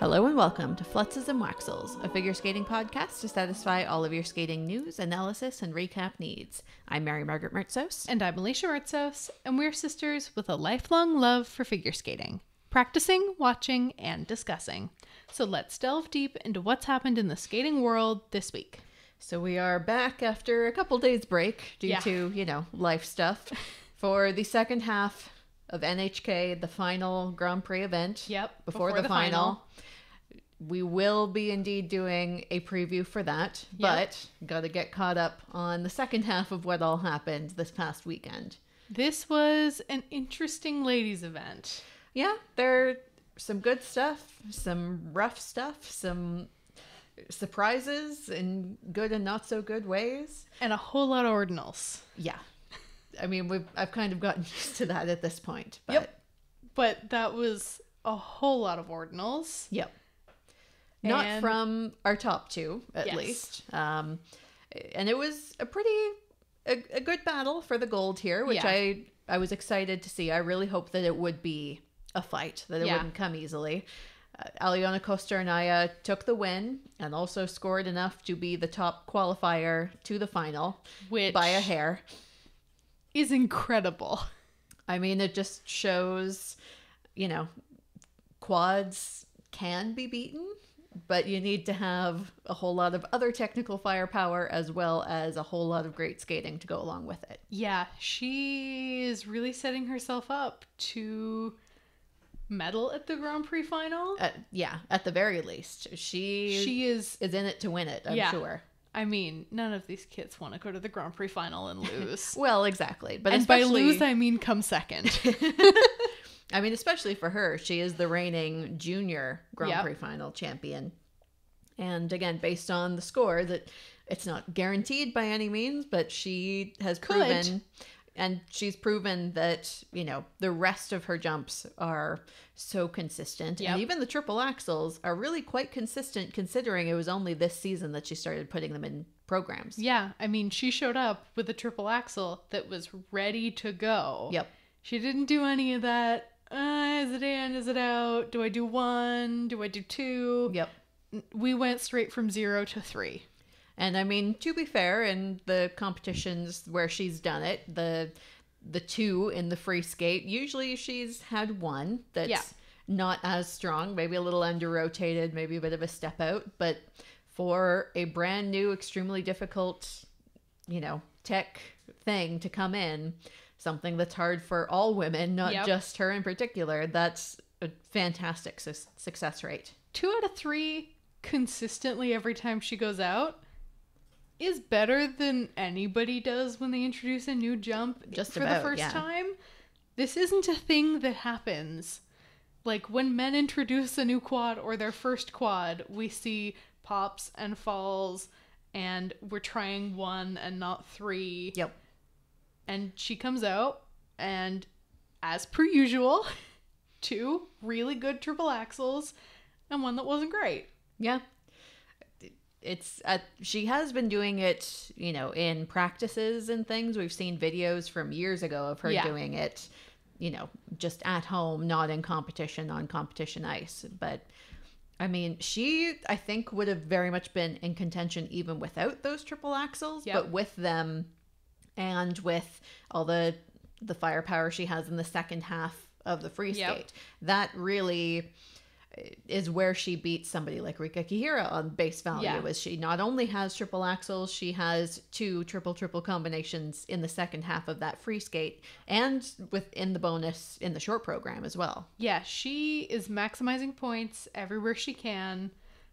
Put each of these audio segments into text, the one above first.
Hello and welcome to Flutzes and Waxels, a figure skating podcast to satisfy all of your skating news, analysis, and recap needs. I'm Mary Margaret Mertzos. And I'm Alicia Mertzos, and we're sisters with a lifelong love for figure skating, practicing, watching, and discussing. So let's delve deep into what's happened in the skating world this week. So we are back after a couple days break due to, life stuff for the second half of NHK, the final Grand Prix event. Yep. Before the final. We will be indeed doing a preview for that, but got to get caught up on the second half of what all happened this past weekend. This was an interesting ladies event. Yeah, there some good stuff, some rough stuff, some surprises in good and not so good ways. And a whole lot of ordinals. Yeah. I mean, I've kind of gotten used to that at this point. But... Yep. But that was a whole lot of ordinals. Yep. Not from our top two, at least. And it was a good battle for the gold here, which I was excited to see. I really hoped that it would be a fight, that it wouldn't come easily. Aliona Kostornaya took the win and also scored enough to be the top qualifier to the final, which by a hair. Is incredible. I mean, it just shows, quads can be beaten. But you need to have a whole lot of other technical firepower as well as a whole lot of great skating to go along with it. Yeah, she is really setting herself up to medal at the Grand Prix final. At the very least. She is in it to win it, I'm sure. I mean, none of these kids want to go to the Grand Prix final and lose. Well, exactly. But and by lose, I mean come second. I mean, especially for her, she is the reigning junior Grand Prix final champion. And again, based on the score, that it's not guaranteed by any means, but she has proven, and she's proven that, the rest of her jumps are so consistent. Yep. And even the triple axels are really quite consistent, considering it was only this season that she started putting them in programs. Yeah, I mean, she showed up with a triple axel that was ready to go. Yep. She didn't do any of that. Is it in? Is it out? Do I do one? Do I do two? Yep. We went straight from 0 to 3. And I mean, to be fair, in the competitions where she's done it, the two in the free skate, usually she's had one that's not as strong, maybe a little under-rotated, maybe a bit of a step out. But for a brand new, extremely difficult, tech thing to come in, something that's hard for all women, not just her in particular, that's a fantastic success rate. 2 out of 3 consistently every time she goes out is better than anybody does when they introduce a new jump the first time. This isn't a thing that happens. Like when men introduce a new quad or their first quad, we see pops and falls and we're trying 1 and not 3. Yep. And she comes out, and as per usual, 2 really good triple axels, and 1 that wasn't great. Yeah. She has been doing it, in practices and things. We've seen videos from years ago of her doing it, just at home, not in competition, on competition ice. But, I mean, she, I think, would have very much been in contention even without those triple axels, but with them... And with all the firepower she has in the second half of the free skate, that really is where she beats somebody like Rika Kihira on base value. Is she not only has triple axels, she has 2 triple combinations in the second half of that free skate, and within the bonus in the short program as well. Yeah, she is maximizing points everywhere she can.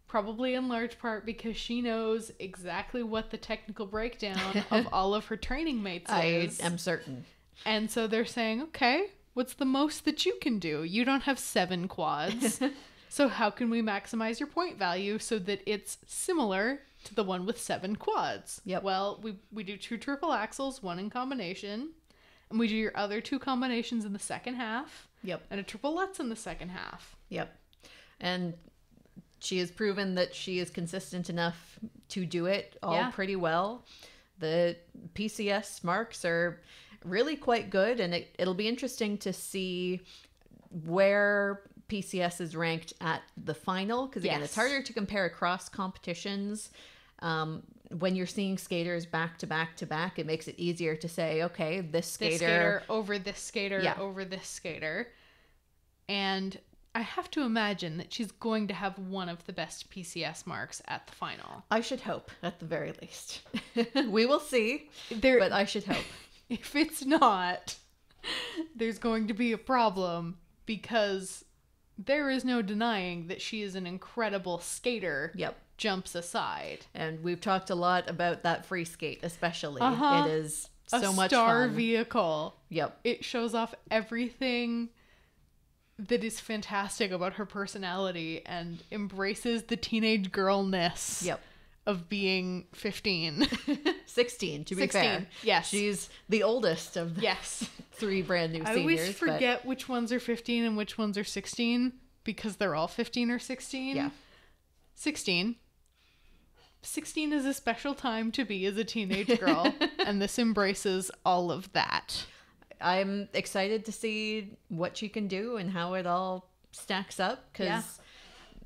Probably in large part because she knows exactly what the technical breakdown of all of her training mates is. I am certain. And so they're saying, okay, what's the most that you can do? You don't have 7 quads. So how can we maximize your point value so that it's similar to the one with 7 quads? Yep. Well, we do 2 triple axels, 1 in combination. And we do your other 2 combinations in the second half. Yep. And a triple Lutz in the second half. Yep. And... she has proven that she is consistent enough to do it all pretty well. The PCS marks are really quite good, and it'll be interesting to see where PCS is ranked at the final, because again, it's harder to compare across competitions. When you're seeing skaters back to back to back, it makes it easier to say, okay, this skater over this skater over this skater. And I have to imagine that she's going to have one of the best PCS marks at the final. I should hope, at the very least. We will see, but I should hope. If it's not, there's going to be a problem, because there is no denying that she is an incredible skater. Yep. Jumps aside. And we've talked a lot about that free skate, especially. It is so much fun. A star vehicle. Yep. It shows off everything that is fantastic about her personality and embraces the teenage girlness of being 15. 16, to be 16, fair. Yes. She's the oldest of the 3 brand new seniors. I always forget which ones are 15 and which ones are 16, because they're all 15 or 16. Yeah. 16 is a special time to be as a teenage girl, and this embraces all of that. I'm excited to see what she can do and how it all stacks up, because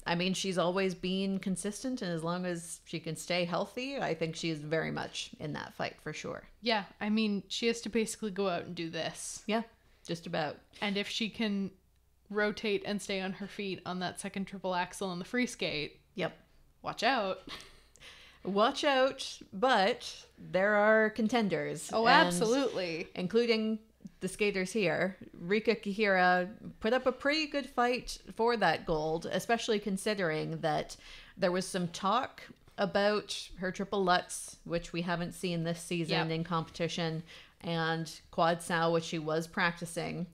I mean, she's always been consistent, and as long as she can stay healthy, I think she is very much in that fight for sure. Yeah, I mean, she has to basically go out and do this. Yeah, just about. And if she can rotate and stay on her feet on that second triple axel on the free skate, watch out. Watch out, but there are contenders. Oh, absolutely. Including the skaters here. Rika Kihira put up a pretty good fight for that gold, especially considering that there was some talk about her triple Lutz, which we haven't seen this season in competition, and quad sow, which she was practicing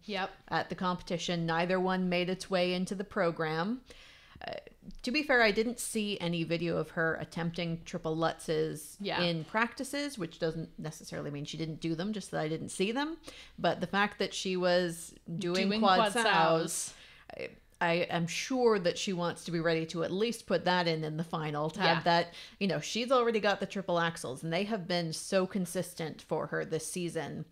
at the competition. Neither one made its way into the program. To be fair, I didn't see any video of her attempting triple Lutzes in practices, which doesn't necessarily mean she didn't do them, just that I didn't see them. But the fact that she was doing quad sows, I am sure that she wants to be ready to at least put that in the final, to have that, you know, she's already got the triple axels, and they have been so consistent for her this season.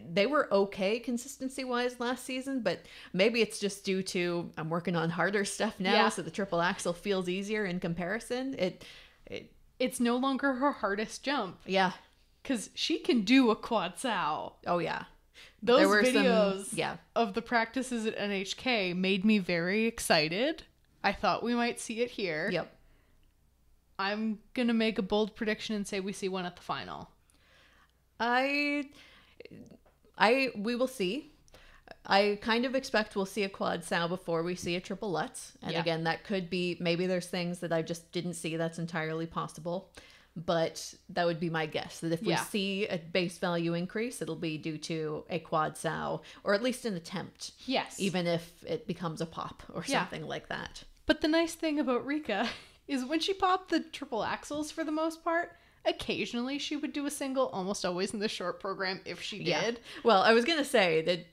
They were okay consistency-wise last season, but maybe it's just due to I'm working on harder stuff now, so the triple axel feels easier in comparison. It's no longer her hardest jump. Yeah. Because she can do a quad sow. Oh, yeah. Those videos of the practices at NHK made me very excited. I thought we might see it here. Yep. I'm going to make a bold prediction and say we see one at the final. We will see. I kind of expect we'll see a quad sow before we see a triple Lutz. And again, that could be, maybe there's things that I just didn't see. That's entirely possible. But that would be my guess, that if we see a base value increase, it'll be due to a quad sow, or at least an attempt. Yes. Even if it becomes a pop or something like that. But the nice thing about Rika is when she popped the triple axels, for the most part, occasionally she would do a single, almost always in the short program if she did. Yeah. Well, I was going to say that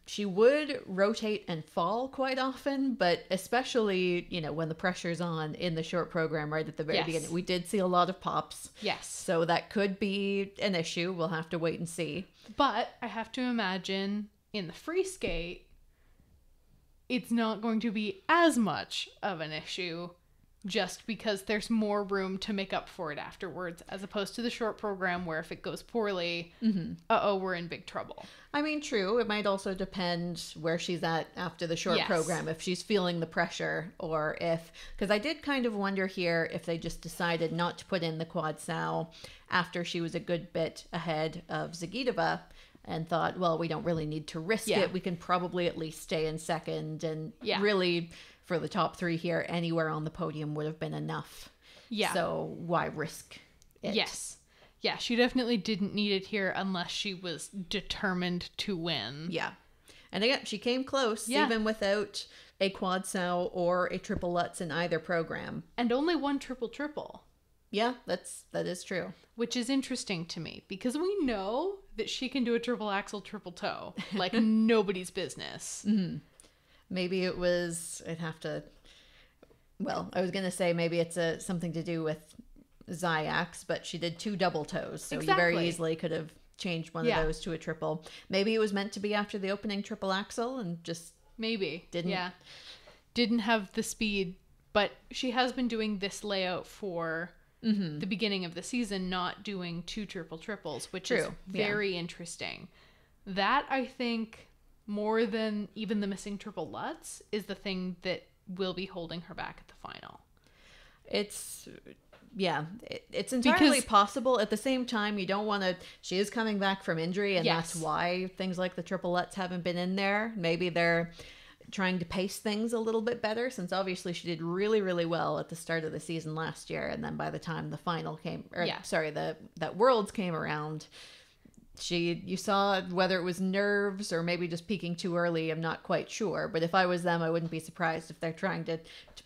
she would rotate and fall quite often, but especially, you know, when the pressure's on in the short program right at the very beginning, we did see a lot of pops. Yes. So that could be an issue. We'll have to wait and see. But I have to imagine in the free skate, it's not going to be as much of an issue, just because there's more room to make up for it afterwards, as opposed to the short program where if it goes poorly, we're in big trouble. I mean, true. It might also depend where she's at after the short program, if she's feeling the pressure, or if, because I did kind of wonder here if they just decided not to put in the quad sow after she was a good bit ahead of Zagitova, and thought, well, we don't really need to risk it. We can probably at least stay in second, and really, for the top 3 here, anywhere on the podium would have been enough. Yeah. So why risk it? Yes. Yeah, she definitely didn't need it here unless she was determined to win. Yeah. And again, she came close, even without a quad sow or a triple Lutz in either program. And only one triple. Yeah, that is true. Which is interesting to me, because we know that she can do a triple axel, triple toe, like nobody's business. Mm-hmm. Maybe it was, I'd have to, well, I was going to say maybe it's something to do with Zayax, but she did 2 double toes, so you very easily could have changed one of those to a triple. Maybe it was meant to be after the opening triple axel and just Maybe. Didn't have the speed, but she has been doing this layout for the beginning of the season, not doing 2 triples, which is very interesting. That, I think, more than even the missing triple Lutz, is the thing that will be holding her back at the final. It's entirely possible. At the same time, you don't want to... She is coming back from injury, and that's why things like the triple Lutz haven't been in there. Maybe they're trying to pace things a little bit better, since obviously she did really, really well at the start of the season last year, and then by the time the final came... that Worlds came around... You saw whether it was nerves or maybe just peaking too early, I'm not quite sure. But if I was them, I wouldn't be surprised if they're trying to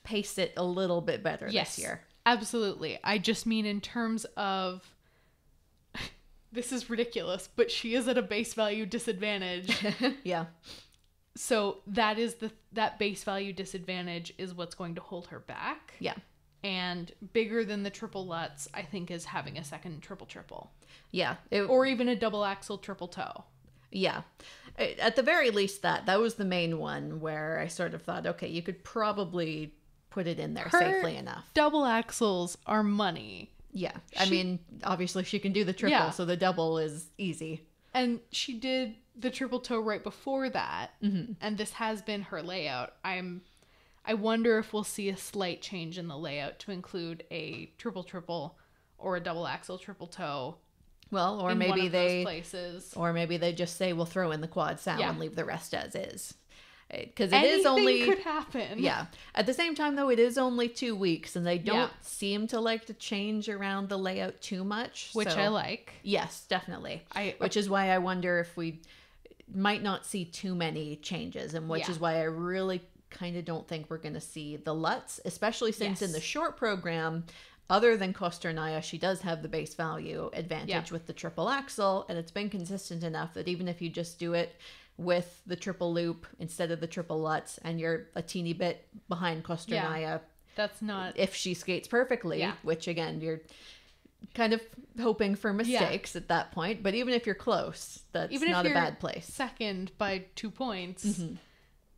pace it a little bit better this year. Absolutely. I just mean in terms of... This is ridiculous, but she is at a base value disadvantage. Yeah. So that base value disadvantage is what's going to hold her back. Yeah. And bigger than the triple Lutz, I think, is having a second triple. Yeah. Or even a double axel triple toe. Yeah. At the very least, that was the main one where I sort of thought, okay, you could probably put it in there safely enough. Double axles are money. Yeah. I mean, obviously she can do the triple, so the double is easy. And she did the triple toe right before that. Mm-hmm. And this has been her layout. I wonder if we'll see a slight change in the layout to include a triple or a double axel triple toe. Well, or maybe they just say we'll throw in the quad sow and leave the rest as is. Because anything could happen. Yeah. At the same time, though, it is only 2 weeks, and they don't seem to like to change around the layout too much. Which I like. Yes, definitely. Which is why I wonder if we might not see too many changes, and which is why I really kind of don't think we're going to see the Lutz, especially since in the short program, other than Kosternaya, she does have the base value advantage with the triple axel, and it's been consistent enough that even if you just do it with the triple loop instead of the triple Lutz, and you're a teeny bit behind Kosternaya, that's not... If she skates perfectly, which again, you're kind of hoping for mistakes at that point, but even if you're close, that's even not a bad place. Second by 2 points,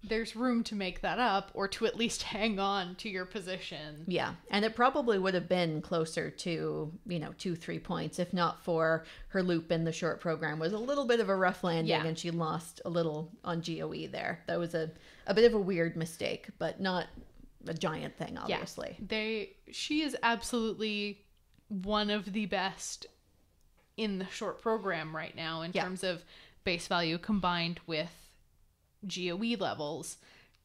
there's room to make that up, or to at least hang on to your position. Yeah, and it probably would have been closer to, 2-3 points, if not for her loop in the short program was a little bit of a rough landing, and she lost a little on GOE there. That was a bit of a weird mistake, but not a giant thing, obviously. She is absolutely one of the best in the short program right now in terms of base value combined with GOE levels.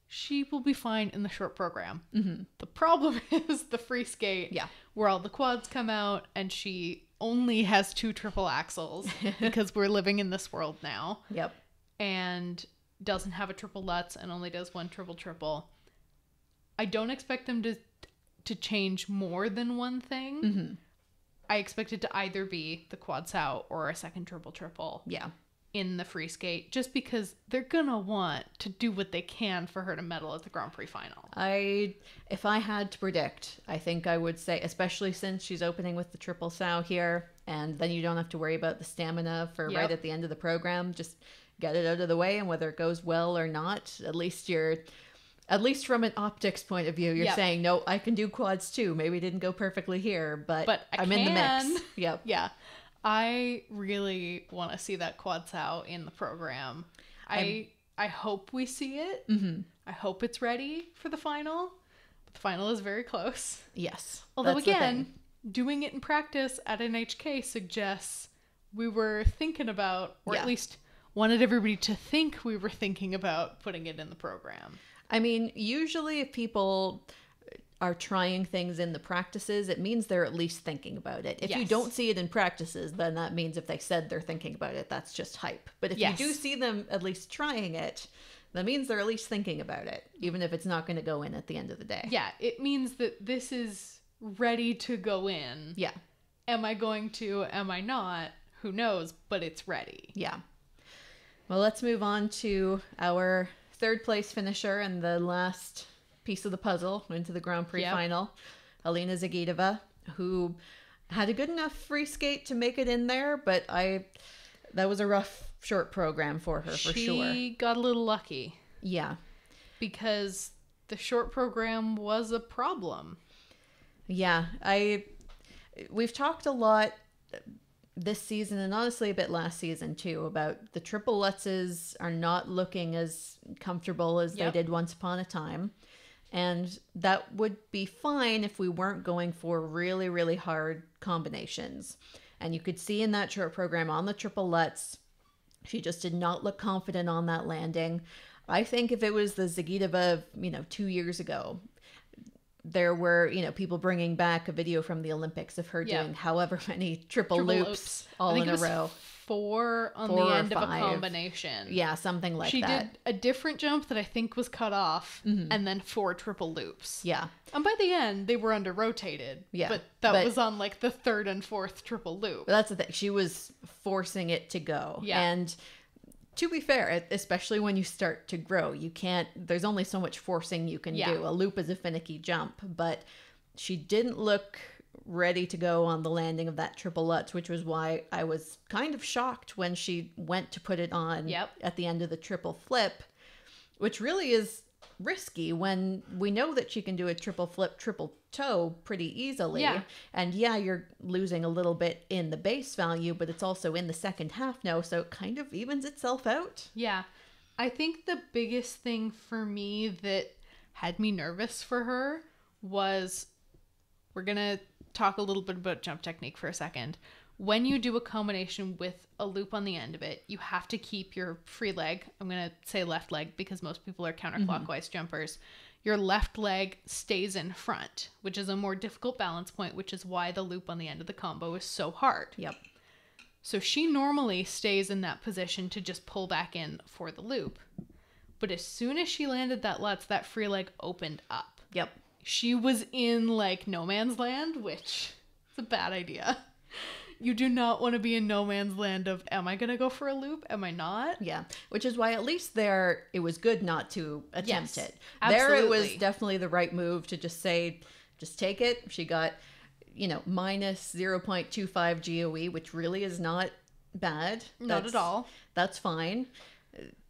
She will be fine in the short program. Mm-hmm. The problem is the free skate, where all the quads come out, and she only has 2 triple axles because we're living in this world now. Yep. And doesn't have a triple Lutz and only does 1 triple. I don't expect them to change more than one thing. Mm-hmm. I expect it to either be the quad sow or a second triple. Yeah. In the free skate, just because they're gonna want to do what they can for her to medal at the Grand Prix final. If I had to predict, I think I would say, especially since she's opening with the triple sow here, and then you don't have to worry about the stamina for right at the end of the program. Just get it out of the way, and whether it goes well or not, at least from an optics point of view, you're saying, no, I can do quads too. Maybe it didn't go perfectly here, but I'm in the mix. Yep. Yeah. I really want to see that quad sow in the program. I hope we see it. Mm-hmm. I hope it's ready for the final. But the final is very close. Yes. Although again, doing it in practice at NHK suggests we were thinking about, or at least wanted everybody to think we were thinking about putting it in the program. I mean, usually if people are trying things in the practices, it means they're at least thinking about it. If you don't see it in practices, then that means if they said they're thinking about it, that's just hype. But if you do see them at least trying it, that means they're at least thinking about it, even if it's not going to go in at the end of the day. Yeah, it means that this is ready to go in. Yeah. Am I going to? Am I not? Who knows? But it's ready. Yeah. Well, let's move on to our third place finisher and the last piece of the puzzle into the Grand Prix final, Alina Zagitova, who had a good enough free skate to make it in there, but that was a rough short program for her, for sure. She got a little lucky. Yeah. because the short program was a problem. Yeah, we've talked a lot this season, and honestly a bit last season too, about the triple lutzes are not looking as comfortable as they did once upon a time. And that would be fine if we weren't going for really, really hard combinations. And you could see in that short program on the triple lutz, she just did not look confident on that landing. I think if it was the Zagitova, 2 years ago, there were, people bringing back a video from the Olympics of her doing however many triple loops all in a row. 4 on the end of a combination. Yeah, something like that. She did a different jump that I think was cut off, and then 4 triple loops. Yeah. And by the end, they were under rotated. Yeah. But that was on like the 3rd and 4th triple loop. That's the thing. She was forcing it to go. Yeah. And to be fair, especially when you start to grow, there's only so much forcing you can do. A loop is a finicky jump, but she didn't look ready to go on the landing of that triple lutz, which was why I was kind of shocked when she went to put it on at the end of the triple flip, which really is risky when we know that she can do a triple flip, triple toe pretty easily. Yeah. And you're losing a little bit in the base value, but it's also in the second half now, so it kind of evens itself out. Yeah. I think the biggest thing for me that had me nervous for her was, we're going to talk a little bit about jump technique for a second. When you do a combination with a loop on the end of it, you have to keep your free leg. I'm going to say left leg because most people are counterclockwise jumpers. Your left leg stays in front, which is a more difficult balance point, which is why the loop on the end of the combo is so hard. Yep. So she normally stays in that position to just pull back in for the loop. But as soon as she landed that lutz, that free leg opened up. Yep. She was in like no man's land, which is a bad idea. You do not want to be in no man's land of, am I going to go for a loop? Am I not? Yeah. Which is why at least there, it was good not to attempt it. Absolutely. There it was definitely the right move to just say, just take it. She got, minus 0.25 GOE, which really is not bad. Not at all. That's fine.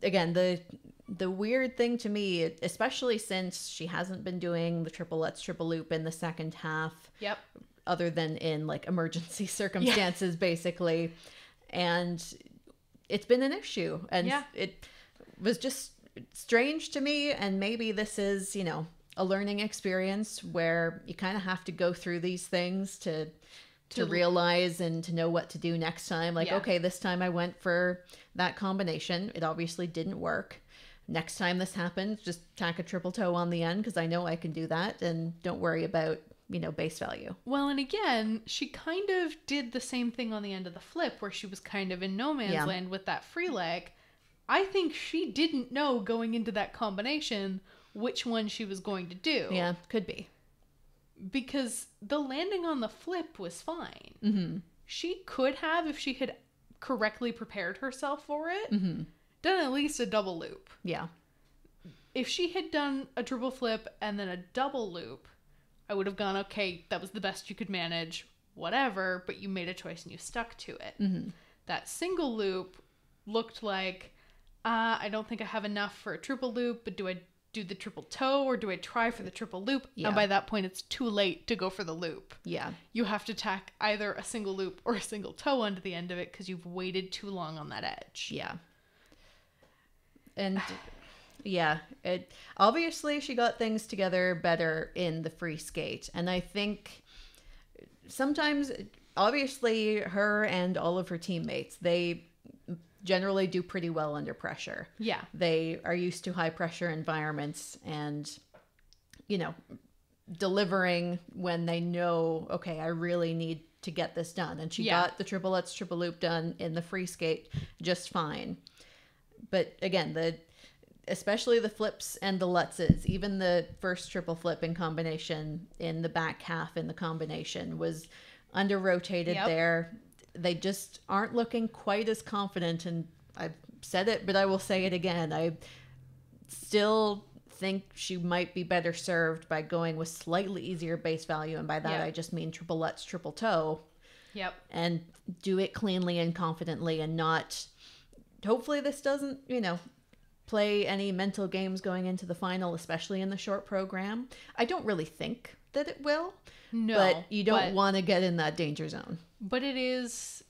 Again, the weird thing to me, especially since she hasn't been doing the triple lutz, triple loop in the second half. Yep. Other than in like emergency circumstances, basically. And it's been an issue. And it was just strange to me. And maybe this is, a learning experience where you kind of have to go through these things to realize and to know what to do next time. Like, okay, this time I went for that combination. It obviously didn't work. Next time this happens, just tack a triple toe on the end because I know I can do that, and don't worry about, base value. Well, and again, she kind of did the same thing on the end of the flip where she was kind of in no man's land with that free leg. I think she didn't know going into that combination which one she was going to do. Yeah, could be. Because the landing on the flip was fine. Mm-hmm. She could have, if she had correctly prepared herself for it, done at least a double loop. Yeah. If she had done a triple flip and then a double loop, I would have gone, okay, that was the best you could manage, whatever, but you made a choice and you stuck to it. Mm-hmm. That single loop looked like, I don't think I have enough for a triple loop, but do I do the triple toe or do I try for the triple loop? Yeah. And by that point, it's too late to go for the loop. Yeah. You have to tack either a single loop or a single toe onto the end of it because you've waited too long on that edge. Yeah. And yeah, obviously she got things together better in the free skate. And I think sometimes, obviously, her and all of her teammates, they generally do pretty well under pressure. Yeah. They are used to high pressure environments and, delivering when they know, okay, I really need to get this done. And she got the triple lutz, triple loop done in the free skate just fine. But again, especially the flips and the lutzes, even the first triple flip in combination in the back half in the combination was under rotated there. They just aren't looking quite as confident. And I've said it, but I will say it again. I still think she might be better served by going with slightly easier base value. And by that, I just mean triple lutz, triple toe. Yep. And do it cleanly and confidently and not... Hopefully this doesn't, play any mental games going into the final, especially in the short program. I don't really think that it will. No. But you don't want to get in that danger zone. But it is...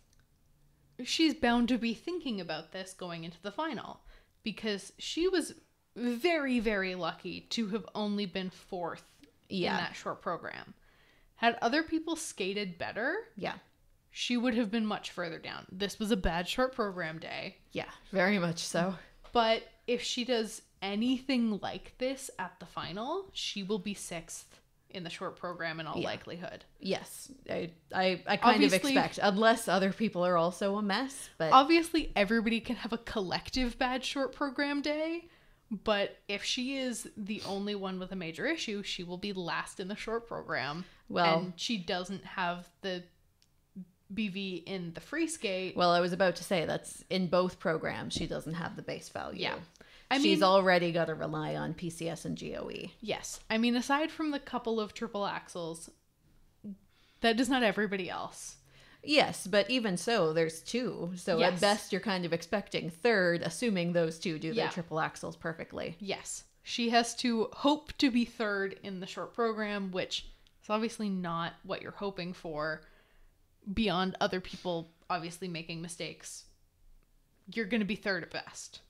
She's bound to be thinking about this going into the final. Because she was very, very lucky to have only been 4th in that short program. Had other people skated better... Yeah. She would have been much further down. This was a bad short program day. Yeah, very much so. But if she does anything like this at the final, she will be 6th in the short program in all likelihood. Yes. I kind of expect, unless other people are also a mess. But obviously, everybody can have a collective bad short program day. But if she is the only one with a major issue, she will be last in the short program. Well, and she doesn't have the BV in the free skate. Well, I was about to say that's in both programs. She doesn't have the base value. Yeah. She's already got to rely on PCS and GOE. Yes. I mean, aside from the couple of triple axles, that is not everybody else. Yes, but even so, there's 2. So at best, you're kind of expecting 3rd, assuming those 2 do their triple axles perfectly. Yes. She has to hope to be 3rd in the short program, which is obviously not what you're hoping for. Beyond other people obviously making mistakes, you're going to be 3rd at best.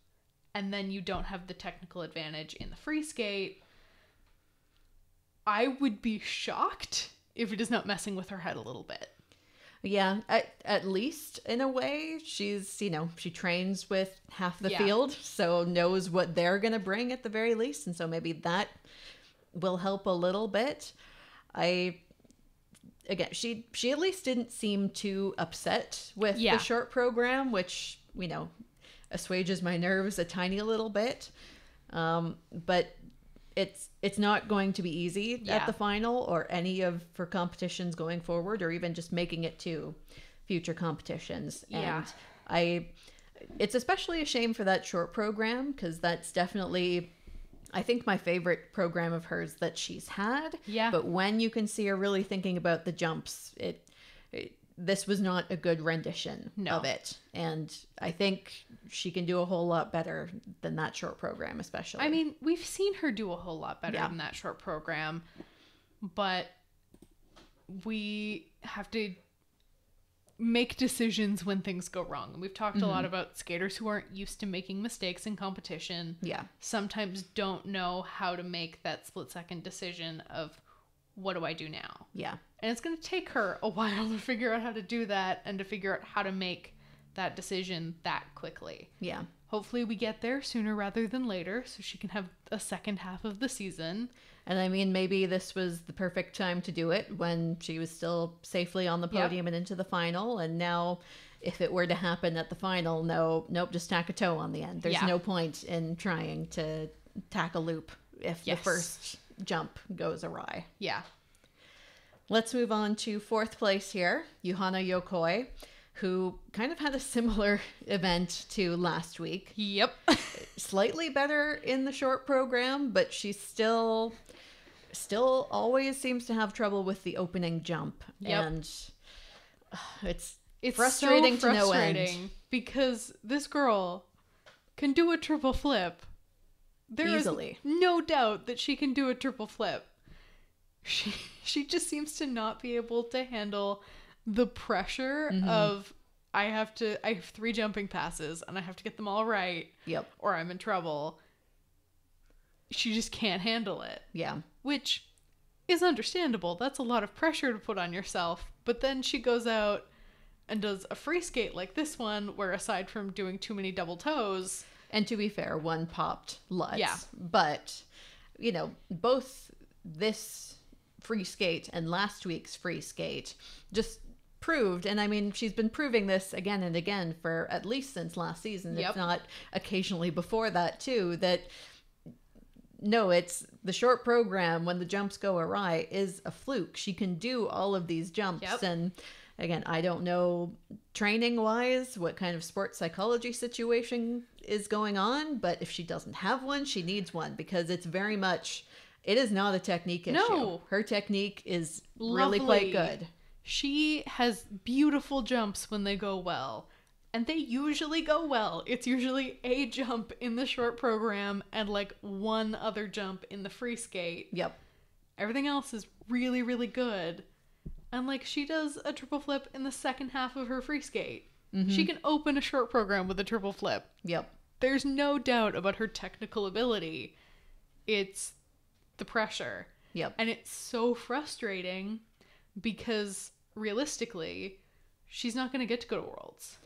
And then you don't have the technical advantage in the free skate. I would be shocked if it is not messing with her head a little bit. Yeah, at least in a way, she's, she trains with half the field, so knows what they're going to bring at the very least. And so maybe that will help a little bit. Again, she at least didn't seem too upset with the short program, which, assuages my nerves a tiny little bit. But it's not going to be easy at the final or any of her competitions going forward, or even just making it to future competitions. And it's especially a shame for that short program, because that's definitely, I think, my favorite program of hers that she's had. Yeah. But when you can see her really thinking about the jumps, this was not a good rendition of it. And I think she can do a whole lot better than that short program, especially. I mean, we've seen her do a whole lot better than that short program, but we have to make decisions when things go wrong. And we've talked a lot about skaters who aren't used to making mistakes in competition. Yeah. Sometimes don't know how to make that split-second decision of, what do I do now? Yeah. And it's going to take her a while to figure out how to do that and to figure out how to make that decision that quickly. Yeah. Hopefully we get there sooner rather than later so she can have a second half of the season. And I mean, maybe this was the perfect time to do it when she was still safely on the podium and into the final. And now if it were to happen at the final, nope, just tack a toe on the end. There's no point in trying to tack a loop if the first jump goes awry. Yeah. Let's move on to 4th place here, Johanna Yokoi, who kind of had a similar event to last week. Yep. Slightly better in the short program, but she still always seems to have trouble with the opening jump. Yep. And it's frustrating so to no end. Because this girl can do a triple flip. There Easily. Is no doubt that she can do a triple flip. She just seems to not be able to handle the pressure of I have 3 jumping passes and I have to get them all right. Yep. Or I'm in trouble. She just can't handle it. Yeah. Which is understandable. That's a lot of pressure to put on yourself. But then she goes out and does a free skate like this one, where aside from doing too many double toes, and to be fair, one popped Lutz. Yeah. But, both this free skate and last week's free skate just proved, and I mean, she's been proving this again and again for at least since last season, if not occasionally before that too, that no, it's the short program when the jumps go awry is a fluke. She can do all of these jumps. And again, I don't know training wise what kind of sports psychology situation is going on, but if she doesn't have one, she needs one, because it's very much, it is not a technique issue. No. Her technique is really quite good. She has beautiful jumps when they go well. And they usually go well. It's usually a jump in the short program and like one other jump in the free skate. Yep. Everything else is really, really good. And like she does a triple flip in the second half of her free skate. Mm-hmm. She can open a short program with a triple flip. Yep. There's no doubt about her technical ability. It's the pressure. Yep. And it's so frustrating because realistically, she's not going to get to go to Worlds.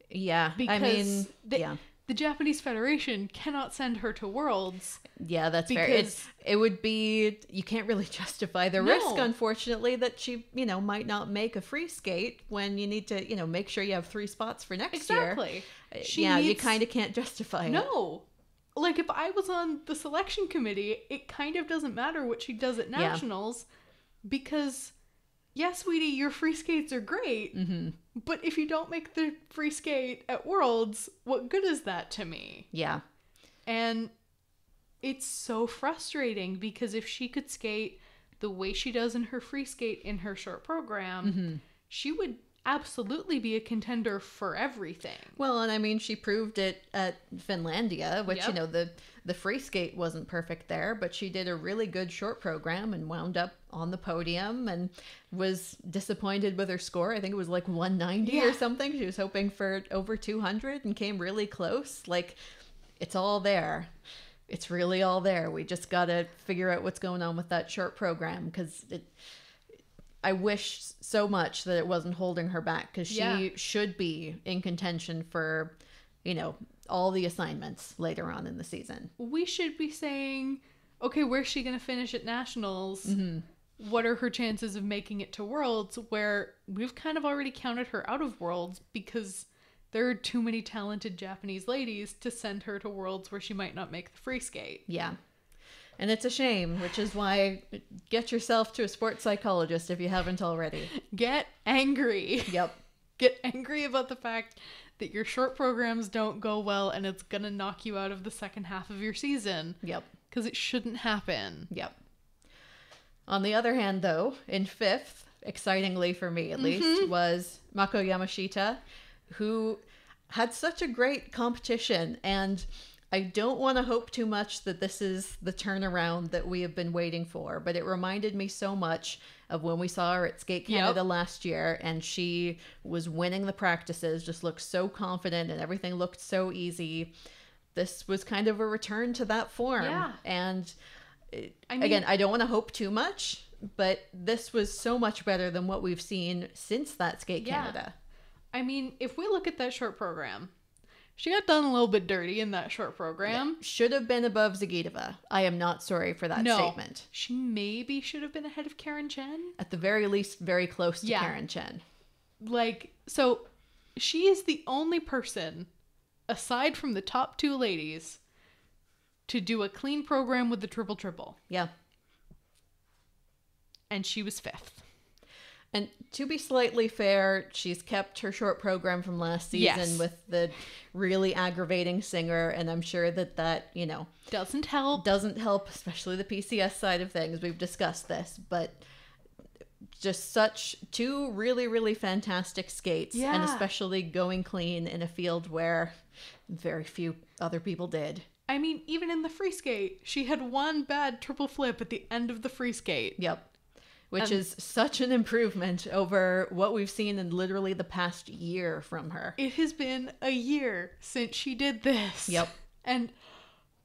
Yeah. Because the Japanese Federation cannot send her to Worlds. Yeah, that's fair. It would be, you can't really justify the risk, unfortunately, that she, might not make a free skate when you need to, make sure you have 3 spots for next year. Exactly. You kind of can't justify it. No. Like, if I was on the selection committee, it kind of doesn't matter what she does at Nationals because, yes, sweetie, your free skates are great, but if you don't make the free skate at Worlds, what good is that to me? Yeah. And it's so frustrating because if she could skate the way she does in her free skate in her short program, she would absolutely be a contender for everything. Well, and I mean, she proved it at Finlandia, which, the free skate wasn't perfect there, but she did a really good short program and wound up on the podium and was disappointed with her score. I think it was like 190 or something. She was hoping for over 200 and came really close. Like, it's all there. It's really all there. We just got to figure out what's going on with that short program because I wish so much that it wasn't holding her back because she should be in contention for, all the assignments later on in the season. We should be saying, okay, where's she going to finish at Nationals? What are her chances of making it to Worlds? Where we've kind of already counted her out of Worlds because there are too many talented Japanese ladies to send her to Worlds where she might not make the free skate. Yeah. And it's a shame, which is why get yourself to a sports psychologist if you haven't already. Get angry. Yep. Get angry about the fact that your short programs don't go well and it's going to knock you out of the second half of your season. Yep. Because it shouldn't happen. Yep. On the other hand, though, in 5th, excitingly for me at least, was Mako Yamashita, who had such a great competition, and I don't want to hope too much that this is the turnaround that we have been waiting for, but it reminded me so much of when we saw her at Skate Canada last year, and she was winning the practices, just looked so confident, and everything looked so easy. This was kind of a return to that form. Yeah. And again, I don't want to hope too much, but this was so much better than what we've seen since that Skate Canada. I mean, if we look at that short program, she got done a little bit dirty in that short program. Yeah. Should have been above Zagitova. I am not sorry for that statement. She maybe should have been ahead of Karen Chen. At the very least, very close to Karen Chen. Like, so she is the only person, aside from the top 2 ladies, to do a clean program with the triple-triple. Yeah. And she was 5th. And to be slightly fair, she's kept her short program from last season with the really aggravating singer, and I'm sure that doesn't help. Doesn't help, especially the PCS side of things. We've discussed this, but just such 2 really, really fantastic skates, and especially going clean in a field where very few other people did. I mean, even in the free skate, she had one bad triple flip at the end of the free skate. Yep. Which is such an improvement over what we've seen in literally the past year from her. It has been a year since she did this. Yep. And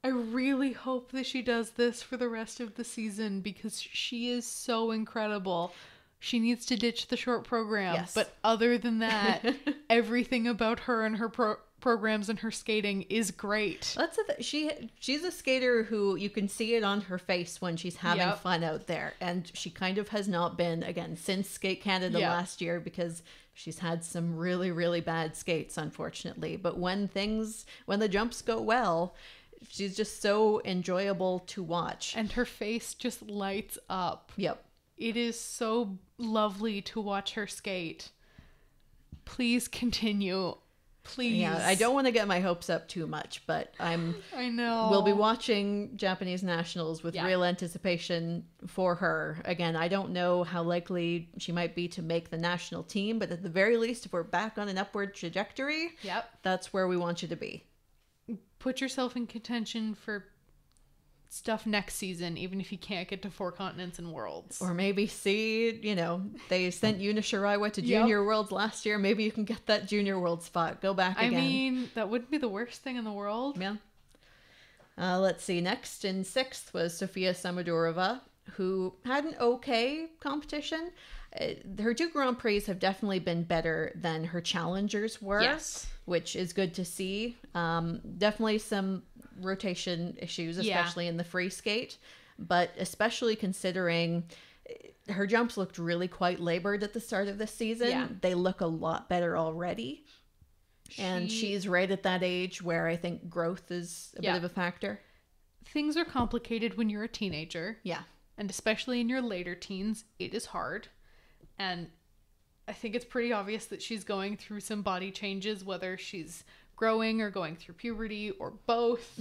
I really hope that she does this for the rest of the season because she is so incredible. She needs to ditch the short program. Yes. But other than that, everything about her and her programs and her skating is great. That's she's a skater who you can see it on her face when she's having fun out there, and she kind of has not been, again, since Skate Canada last year, because she's had some really, really bad skates, unfortunately. But when the jumps go well, she's just so enjoyable to watch, and her face just lights up. Yep. It is so lovely to watch her skate. Please continue. Please. Yeah, I don't want to get my hopes up too much, but I know. We'll be watching Japanese nationals with real anticipation for her. Again, I don't know how likely she might be to make the national team, but at the very least, if we're back on an upward trajectory, that's where we want you to be. Put yourself in contention for stuff next season, even if you can't get to 4 continents and worlds. Or maybe see, they sent Yuna Shiraiwa to Junior Worlds last year. Maybe you can get that Junior World spot. Go back again. I mean, that wouldn't be the worst thing in the world. Yeah. Let's see. Next in 6th was Sofia Samodurova, who had an okay competition. Her 2 Grand Prix have definitely been better than her challengers were. Yes. Which is good to see. Definitely some rotation issues, especially in the free skate, but especially considering her jumps looked really quite labored at the start of this season. They look a lot better already, and she's right at that age where I think growth is a bit of a factor. Things are complicated when you're a teenager, and especially in your later teens, it is hard, and I think it's pretty obvious that she's going through some body changes, whether she's growing or going through puberty or both.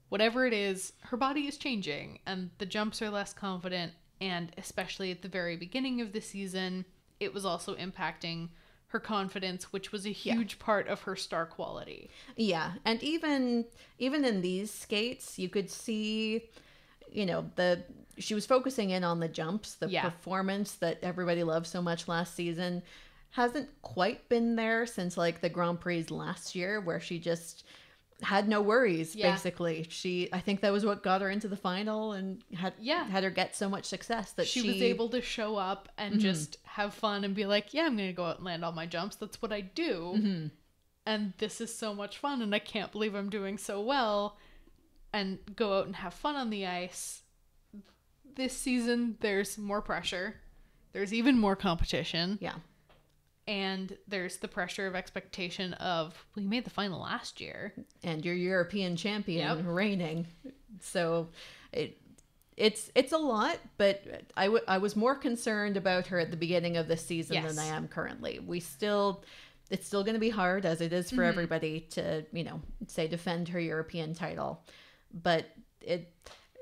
Whatever it is, her body is changing and the jumps are less confident, and especially at the very beginning of the season, it was also impacting her confidence, which was a huge part of her star quality. Yeah, and even in these skates, you could see, she was focusing in on the jumps, the performance that everybody loved so much last season hasn't quite been there since like the Grand Prix last year, where she just had no worries, basically. I think that was what got her into the final and had her get so much success that she was able to show up and just have fun and be like, I'm going to go out and land all my jumps. That's what I do. And this is so much fun and I can't believe I'm doing so well, and go out and have fun on the ice. This season, there's more pressure. There's even more competition. Yeah. And there's the pressure of expectation of, well, you made the final last year. And you're European champion, reigning. So it's a lot, but I was more concerned about her at the beginning of the season than I am currently. It's still going to be hard, as it is for everybody, to, say defend her European title. But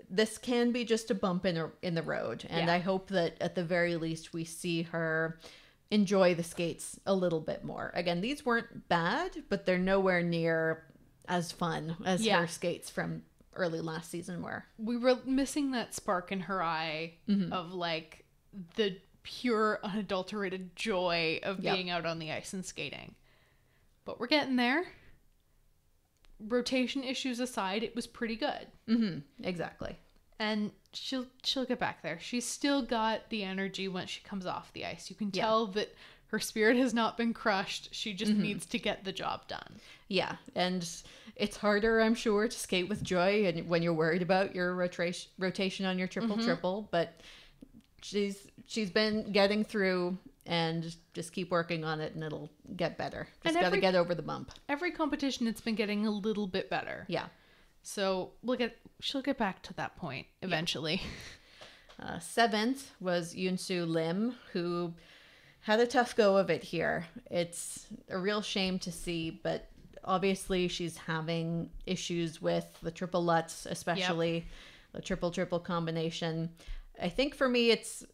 this can be just a bump in the road. And I hope that at the very least we see her enjoy the skates a little bit more. Again, these weren't bad, but they're nowhere near as fun as her skates from early last season were. We were missing that spark in her eye of like the pure unadulterated joy of being out on the ice and skating. But we're getting there. Rotation issues aside, it was pretty good. Exactly. And she'll get back there. She's still got the energy when she comes off the ice. You can tell that her spirit has not been crushed. She just needs to get the job done. Yeah, and it's harder, I'm sure, to skate with joy and when you're worried about your rotation on your triple, but she's been getting through, and just keep working on it and it'll get better. Just got to get over the bump. Every competition, it's been getting a little bit better. Yeah. So she'll get back to that point eventually. 7th was Yoon-soo Lim, who had a tough go of it here. It's a real shame to see, but obviously she's having issues with the triple Lutz, especially the triple combination. I think for me, it's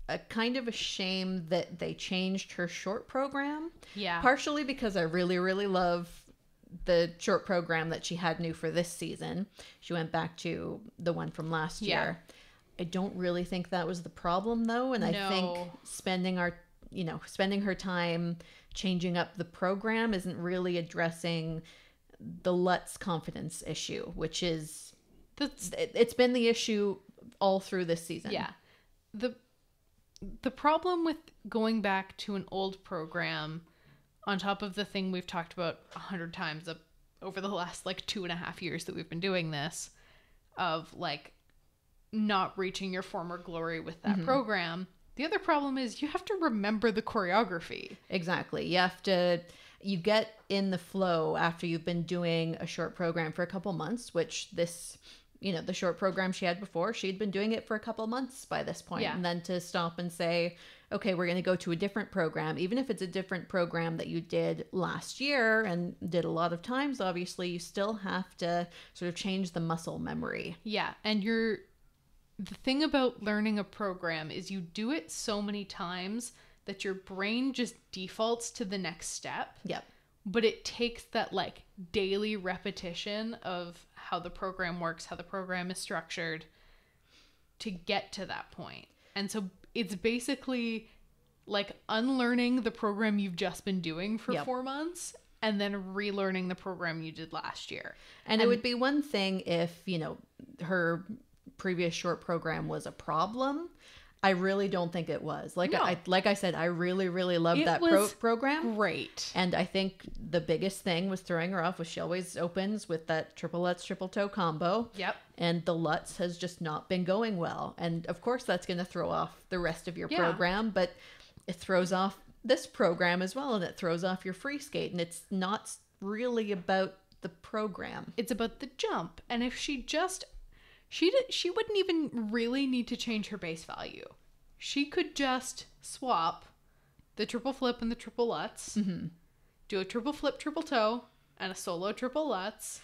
a kind of a shame that they changed her short program. Yeah. Partially because I really, really love the short program that she had new for this season. She went back to the one from last year. I don't really think that was the problem though. And I think spending her time changing up the program isn't really addressing the Lutz confidence issue, which is, it's been the issue all through this season. Yeah. The problem with going back to an old program, on top of the thing we've talked about 100 times over the last 2.5 years that we've been doing this, of not reaching your former glory with that program. The other problem is you have to remember the choreography. Exactly. You get in the flow after you've been doing a short program for a couple months, which this, the short program she had before, she'd been doing it for a couple months by this point. Yeah. And then to stop and say, okay, we're going to go to a different program, even if it's a different program that you did last year and did a lot of times, obviously you still have to sort of change the muscle memory. Yeah. And the thing about learning a program is you do it so many times that your brain just defaults to the next step. Yep. But it takes that like daily repetition of how the program works, how the program is structured to get to that point. And so it's basically like unlearning the program you've just been doing for 4 months and then relearning the program you did last year. And it would be one thing if, you know, her previous short program was a problem. I really don't think it was. Like I said, I really, really loved that program. Great. And I think the biggest thing was throwing her off was she always opens with that triple Lutz, triple toe combo. Yep. And the Lutz has just not been going well. And of course that's going to throw off the rest of your program, but it throws off this program as well. And it throws off your free skate. And it's not really about the program. It's about the jump. And if she wouldn't even really need to change her base value. She could just swap the triple flip and the triple Lutz, do a triple flip, triple toe, and a solo triple Lutz.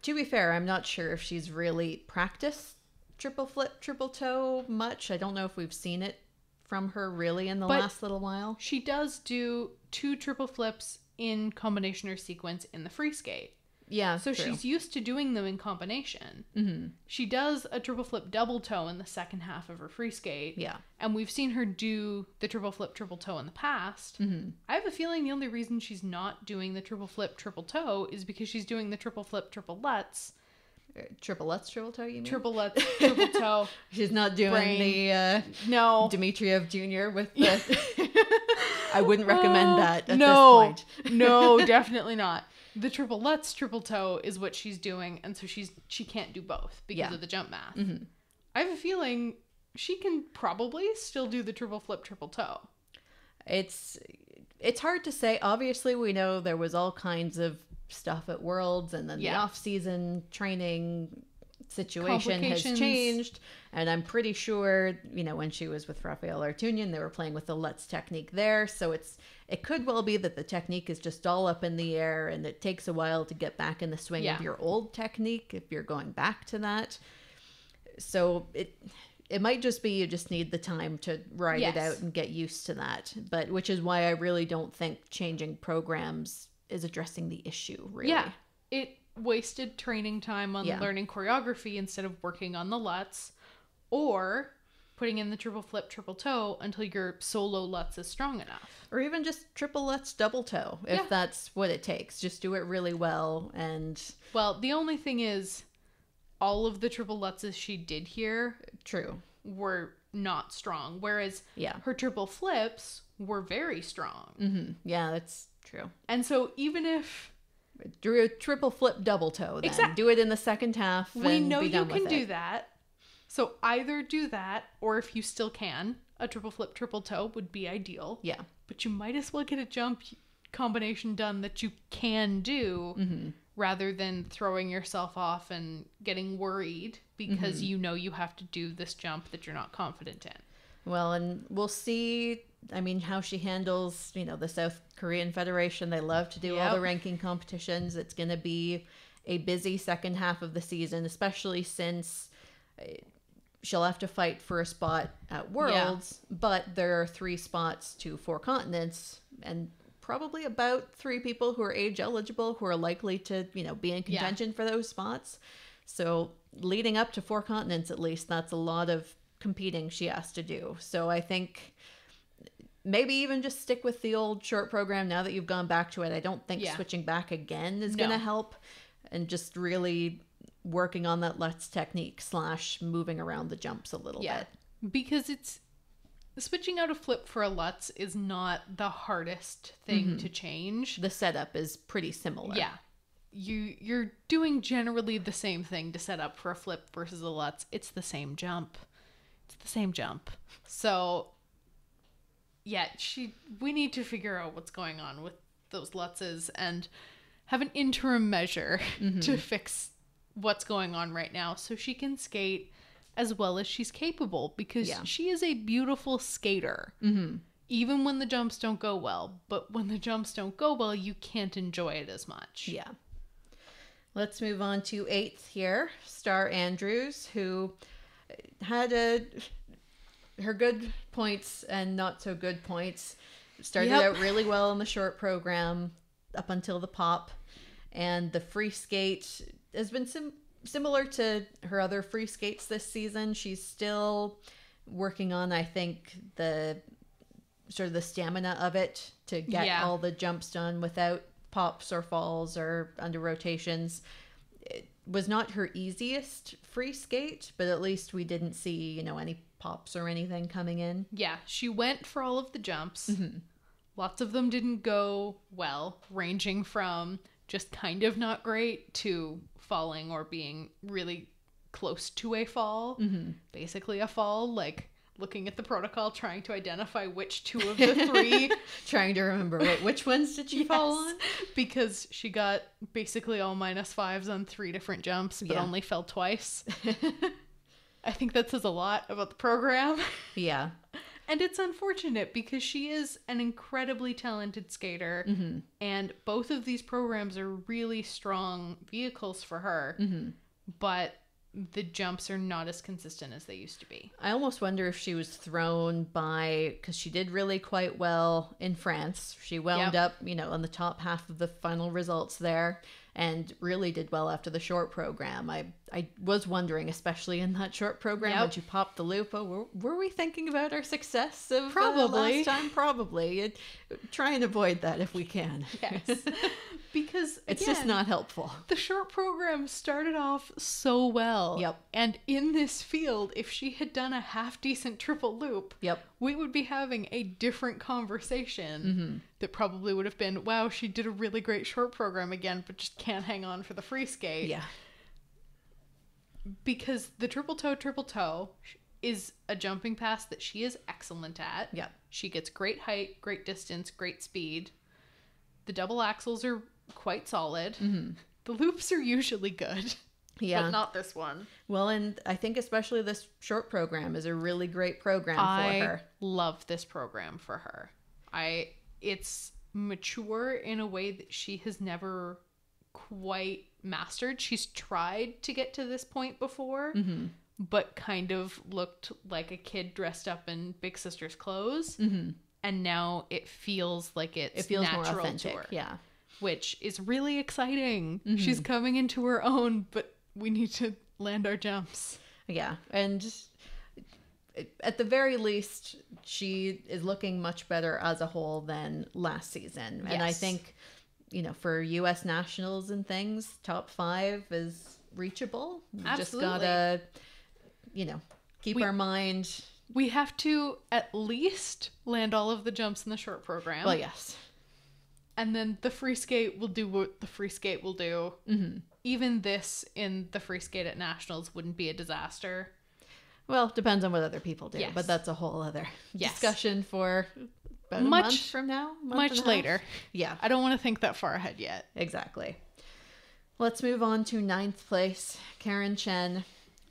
To be fair, I'm not sure if she's really practiced triple flip, triple toe much. I don't know if we've seen it from her really in the last little while. She does do 2 triple flips in combination or sequence in the free skate. Yeah, so she's used to doing them in combination. Mm-hmm. She does a triple flip double toe in the second half of her free skate. Yeah. And we've seen her do the triple flip triple toe in the past. Mm-hmm. I have a feeling the only reason she's not doing the triple flip triple toe is because she's doing the triple flip triple Lutz. Triple Lutz triple toe, you mean? Triple Lutz triple toe. She's not doing the no Dmitriev Jr. with the... I wouldn't recommend that at this point. No, definitely not. The triple Lutz triple toe is what she's doing, and so she can't do both because of the jump math. Mm-hmm. I have a feeling she can probably still do the triple flip triple toe. It's hard to say. Obviously, we know there was all kinds of stuff at Worlds, and then the off-season training situation has changed. And I'm pretty sure, you know, when she was with Rafael Artunian, they were playing with the Lutz technique there. So it could well be that the technique is just all up in the air, and it takes a while to get back in the swing of your old technique if you're going back to that. So it might just be you just need the time to ride it out and get used to that. But which is why I really don't think changing programs is addressing the issue, really. Yeah. It wasted training time on learning choreography instead of working on the Lutz, or putting in the triple flip triple toe until your solo Lutz is strong enough, or even just triple Lutz double toe if that's what it takes. Just do it really well. And well, the only thing is all of the triple Lutzes she did here were not strong, whereas her triple flips were very strong. Mm-hmm. Yeah, that's true. And so even if do a triple flip double toe, then do it in the second half. We know you can do that. So either do that, or if you still can, a triple flip triple toe would be ideal. Yeah. But you might as well get a jump combination done that you can do, rather than throwing yourself off and getting worried because you know you have to do this jump that you're not confident in. Well, and we'll see, I mean, how she handles, you know, the South Korean Federation. They love to do all the ranking competitions. It's going to be a busy second half of the season, especially since she'll have to fight for a spot at Worlds, but there are 3 spots to 4 continents, and probably about 3 people who are age eligible who are likely to, you know, be in contention for those spots. So leading up to 4 continents, at least, that's a lot of competing she has to do. So I think maybe even just stick with the old short program now that you've gone back to it. I don't think switching back again is going to help, and just really working on that Lutz technique / moving around the jumps a little bit. Because it's switching out a flip for a Lutz is not the hardest thing to change. The setup is pretty similar. Yeah. You're doing generally the same thing to set up for a flip versus a Lutz. It's the same jump. So yeah, we need to figure out what's going on with those Lutzes and have an interim measure to fix what's going on right now so she can skate as well as she's capable, because she is a beautiful skater. even when the jumps don't go well. But when the jumps don't go well, you can't enjoy it as much. Yeah. Let's move on to 8th here. Star Andrews, who had her good points and not so good points. Started out really well in the short program up until the pop. And the free skate has been similar to her other free skates this season. She's still working on, I think, the sort of the stamina of it to get all the jumps done without pops or falls or under rotations. It was not her easiest free skate, but at least we didn't see, any pops or anything coming in. Yeah, she went for all of the jumps. Mm-hmm. Lots of them didn't go well, ranging from just kind of not great to falling or being really close to a fall. Mm-hmm. Basically a fall, like looking at the protocol, trying to identify which 2 of the 3. Trying to remember, which ones did she fall on? Because she got basically all -5s on 3 different jumps, but only fell twice. I think that says a lot about the program. Yeah. And it's unfortunate because she is an incredibly talented skater. Mm-hmm. And both of these programs are really strong vehicles for her. Mm-hmm. But the jumps are not as consistent as they used to be. I almost wonder if she was thrown by, because she did really quite well in France. She wound up, on the top half of the final results there and really did well after the short program. I was wondering, especially in that short program, when she popped the loop, were we thinking about our success of last time? Probably. Try and avoid that if we can. Yes. Because it's just not helpful. The short program started off so well. Yep. And in this field, if she had done a half decent triple loop, we would be having a different conversation that probably would have been, wow, she did a really great short program again, but just can't hang on for the free skate. Yeah. Because the triple toe is a jumping pass that she is excellent at. Yeah. She gets great height, great distance, great speed. The double axels are quite solid. Mm-hmm. The loops are usually good. Yeah. But not this one. Well, and I think especially this short program is a really great program for her. I love this program for her. It's mature in a way that she has never quite mastered. She's tried to get to this point before, but kind of looked like a kid dressed up in Big Sister's clothes. Mm-hmm. And now it feels like it feels natural more authentic to her. Yeah. Which is really exciting. Mm-hmm. She's coming into her own, but we need to land our jumps. Yeah. And at the very least, she is looking much better as a whole than last season. Yes. And I think, for U.S. nationals and things, top 5 is reachable. Absolutely. Just gotta, keep our mind. We have to at least land all of the jumps in the short program. Well, yes. And then the free skate will do what the free skate will do. Mm-hmm. Even this in the free skate at nationals wouldn't be a disaster. Well, depends on what other people do. Yes. But that's a whole other discussion for about a month from now. Much later. Yeah. I don't want to think that far ahead yet. Exactly. Let's move on to 9th place. Karen Chen,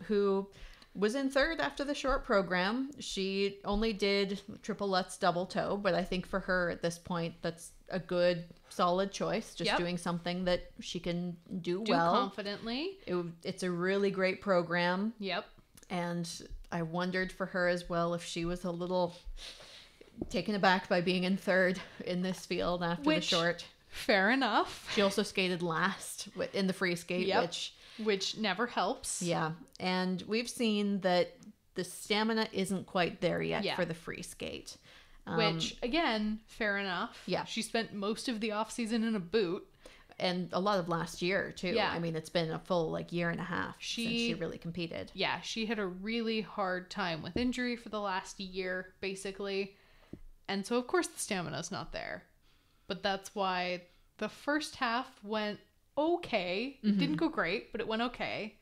who was in 3rd after the short program. She only did triple Lutz double toe, but I think for her at this point, that's a good, solid choice. Just doing something that she can do well. Confidently. It's a really great program. Yep. And I wondered for her as well if she was a little taken aback by being in 3rd in this field after the short. Fair enough. She also skated last in the free skate, which never helps. Yeah. And we've seen that the stamina isn't quite there yet for the free skate. Which, again, fair enough. Yeah. She spent most of the off-season in a boot. And a lot of last year, too. Yeah. I mean, it's been a full, year and a half since she really competed. Yeah, she had a really hard time with injury for the last year, basically. And so, of course, the stamina's not there. But that's why the first half went okay. It didn't go great, but it went okay.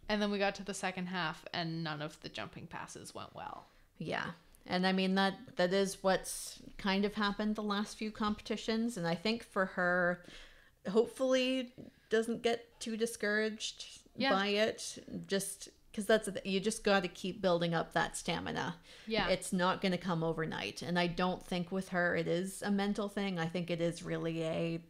And then we got to the second half, and none of the jumping passes went well. Yeah. And I mean, that is what's kind of happened the last few competitions. And I think for her, hopefully doesn't get too discouraged by it. Just because you just got to keep building up that stamina. Yeah. It's not going to come overnight. And I don't think with her it is a mental thing. I think it is really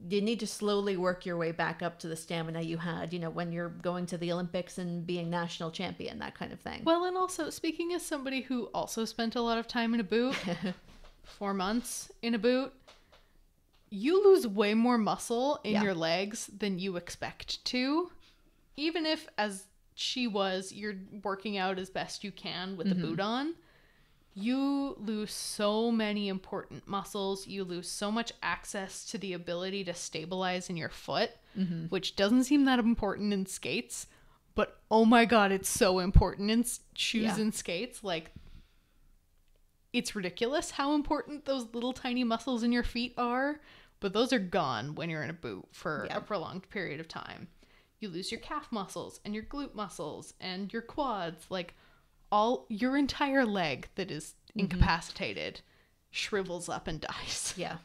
you need to slowly work your way back up to the stamina you had, when you're going to the Olympics and being national champion, that kind of thing. Well, and also, speaking as somebody who also spent a lot of time in a boot, 4 months in a boot, you lose way more muscle in your legs than you expect to. Even if, as she was, you're working out as best you can with the boot on, you lose so many important muscles. You lose so much access to the ability to stabilize in your foot, which doesn't seem that important in skates. But oh my God, it's so important in shoes and skates. Like, it's ridiculous how important those little tiny muscles in your feet are. But those are gone when you're in a boot for a prolonged period of time. You lose your calf muscles and your glute muscles and your quads. Like, all your entire leg that is incapacitated shrivels up and dies. Yeah.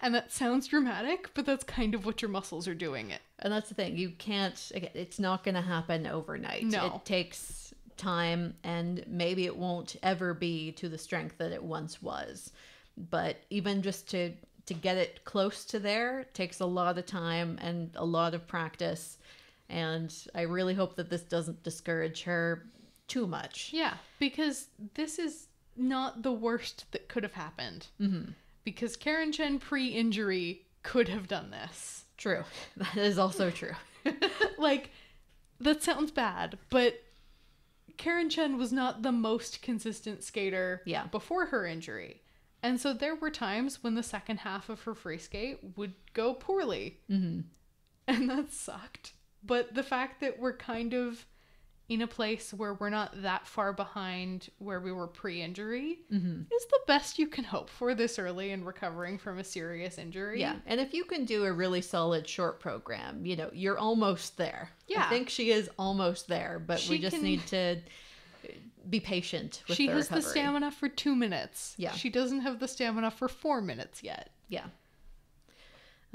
And that sounds dramatic, but that's kind of what your muscles are doing it. And that's the thing. You can't, again, it's not going to happen overnight. No. It takes time, and maybe it won't ever be to the strength that it once was. But even just to get it close to there takes a lot of time and a lot of practice. And I really hope that this doesn't discourage her too much. Yeah, because this is not the worst that could have happened. Because Karen Chen pre-injury could have done this. True. That is also true. Like, that sounds bad, but Karen Chen was not the most consistent skater before her injury. And so there were times when the second half of her free skate would go poorly. And that sucked. But the fact that we're kind of in a place where we're not that far behind where we were pre-injury is the best you can hope for this early in recovering from a serious injury. Yeah. And if you can do a really solid short program, you're almost there. Yeah. I think she is almost there, but we just need to be patient with the recovery. She has the stamina for 2 minutes. Yeah. She doesn't have the stamina for 4 minutes yet. Yeah.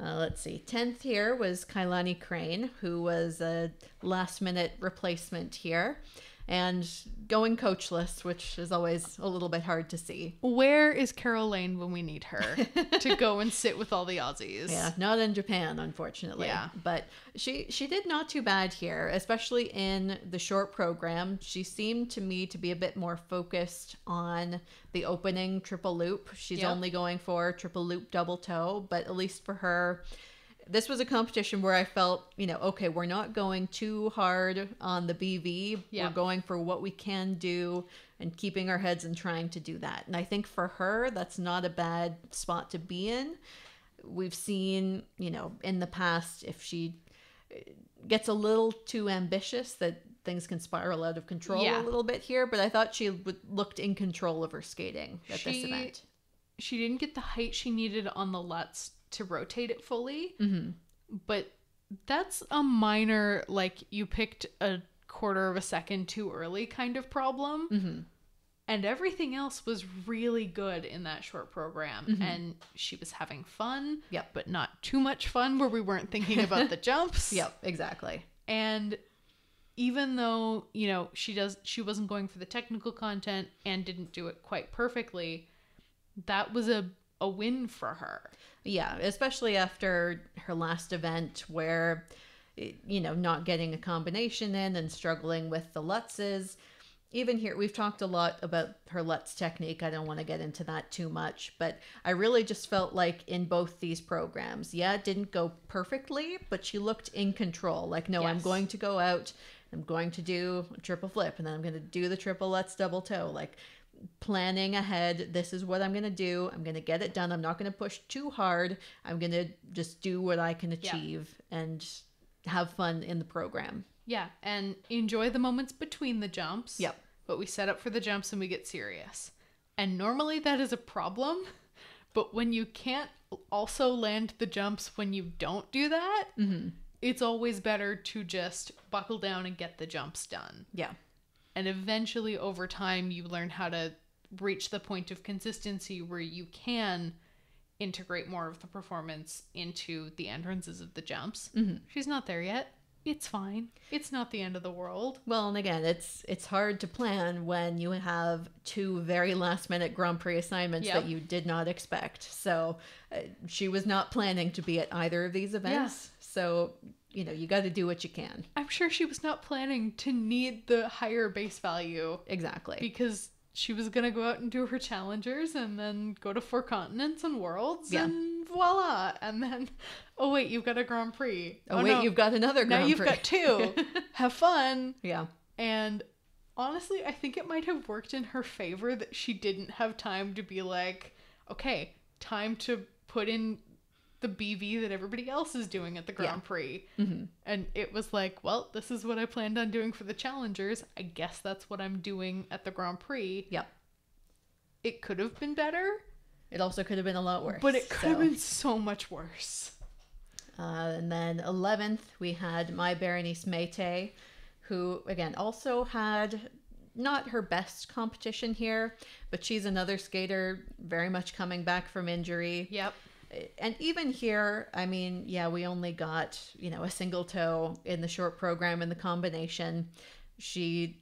Let's see. 10th here was Kailani Crane, who was a last-minute replacement here. And going coachless, which is always a little bit hard to see. Where is Carol Lane when we need her to go and sit with all the Aussies? Yeah, not in Japan, unfortunately. Yeah. But she did not too bad here, especially in the short program. She seemed to me to be a bit more focused on the opening triple loop. She's only going for triple loop double toe, but at least for her, this was a competition where I felt, okay, we're not going too hard on the BV. We're going for what we can do and keeping our heads and trying to do that. And I think for her, that's not a bad spot to be in. We've seen, in the past, if she gets a little too ambitious, that things can spiral out of control a little bit here. But I thought she looked in control of her skating at this event. She didn't get the height she needed on the Lutz to rotate it fully, but that's a minor, like, you picked a quarter of a second too early kind of problem, and everything else was really good in that short program, and she was having fun, but not too much fun where we weren't thinking about the jumps. Exactly. And even though, she wasn't going for the technical content and didn't do it quite perfectly, that was a win for her. Yeah, especially after her last event where, not getting a combination in and struggling with the Lutzes. Even here, we've talked a lot about her Lutz technique. I don't want to get into that too much, but I really just felt like in both these programs, it didn't go perfectly, but she looked in control. Like, no, I'm going to go out, I'm going to do a triple flip, and then I'm going to do the triple Lutz double toe. Like, planning ahead, this is what I'm going to do. I'm going to get it done. I'm not going to push too hard. I'm going to just do what I can achieve and have fun in the program. Yeah, and enjoy the moments between the jumps. Yep. But we set up for the jumps and we get serious. And normally that is a problem, but when you can't also land the jumps when you don't do that, it's always better to just buckle down and get the jumps done. Yeah. And eventually, over time, you learn how to reach the point of consistency where you can integrate more of the performance into the entrances of the jumps. She's not there yet. It's fine. It's not the end of the world. Well, and again, it's hard to plan when you have 2 very last minute Grand Prix assignments that you did not expect. So she was not planning to be at either of these events. Yeah. So, you got to do what you can. I'm sure she was not planning to need the higher base value. Exactly. Because she was going to go out and do her challengers and then go to 4 continents and worlds and voila. And then, oh wait, you've got a Grand Prix. Oh wait, no, you've got another Grand Prix. Now you've got 2. Have fun. Yeah. And honestly, I think it might have worked in her favor that she didn't have time to be like, okay, time to put in the BV that everybody else is doing at the Grand Prix. Mm-hmm. And it was like, well, this is what I planned on doing for the challengers. I guess that's what I'm doing at the Grand Prix. Yep. It could have been better. It also could have been a lot worse. But it could have been so much worse. And then 11th, we had my Berenice Mayte, who, again, also had not her best competition here, but she's another skater very much coming back from injury. Yep. And even here, I mean, we only got, a single toe in the short program in the combination. She